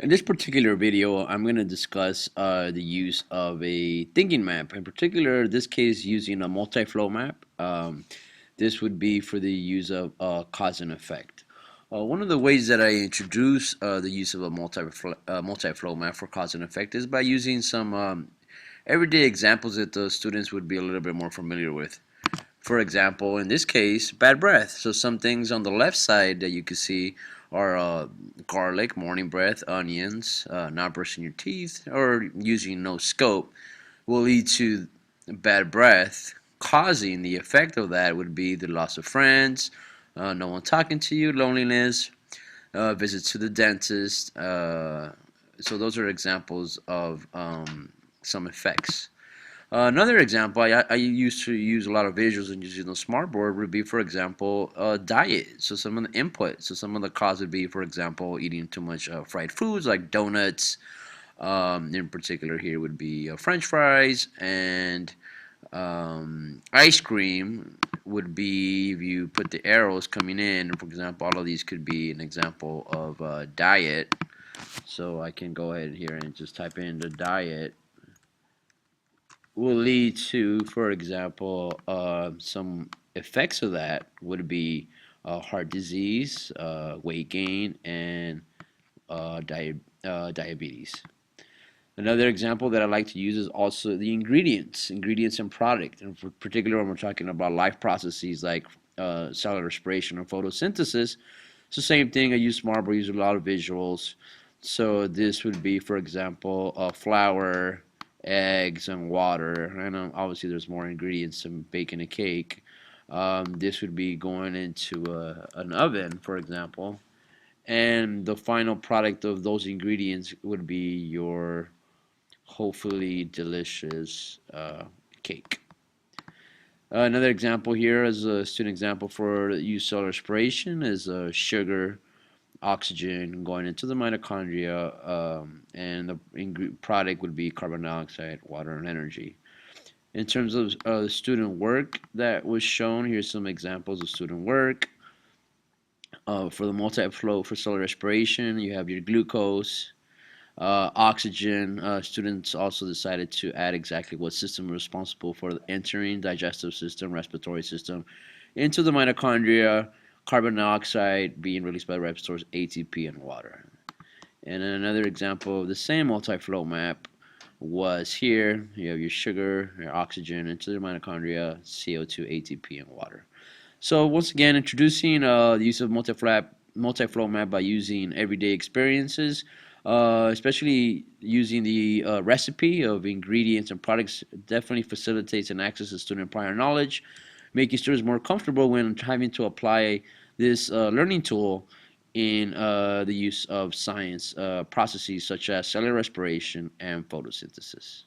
In this particular video, I'm going to discuss the use of a thinking map. In particular, this case using a multi-flow map. This would be for the use of cause and effect. One of the ways that I introduce the use of a multi-flow map for cause and effect is by using some everyday examples that the students would be a little bit more familiar with. For example, in this case, bad breath. So some things on the left side that you can see are garlic, morning breath, onions, not brushing your teeth, or using no scope will lead to bad breath. Causing the effect of that would be the loss of friends, no one talking to you, loneliness, visits to the dentist. So those are examples of some effects. Another example, I used to use a lot of visuals and using the smartboard would be, for example, diet. So some of the input. So some of the cause would be, for example, eating too much fried foods like donuts. In particular, here would be French fries and ice cream would be if you put the arrows coming in. For example, all of these could be an example of diet. So I can go ahead here and just type in the diet will lead to, for example, some effects of that would be heart disease, weight gain, and diabetes. Another example that I like to use is also the ingredients and product. And for particular, when we're talking about life processes like cellular respiration or photosynthesis, it's the same thing. I use Marble, I use a lot of visuals. So this would be, for example, flour, eggs, and water. And obviously, there's more ingredients than baking a cake. This would be going into an oven, for example, and the final product of those ingredients would be your hopefully delicious cake. Another example here is a student example for use cell respiration is sugar, oxygen going into the mitochondria, and the product would be carbon dioxide, water, and energy. In terms of student work that was shown, here's some examples of student work. For the multi-flow for cellular respiration, you have your glucose, oxygen. Students also decided to add exactly what system is responsible for entering digestive system, respiratory system, into the mitochondria, carbon dioxide being released by the receptors, ATP, and water. And another example of the same multi-flow map was here. You have your sugar, your oxygen into the mitochondria, CO2, ATP, and water. So once again, introducing the use of multi-flow map by using everyday experiences, especially using the recipe of ingredients and products, definitely facilitates and accesses student prior knowledge, making students more comfortable when having to apply this learning tool in the use of science processes such as cellular respiration and photosynthesis.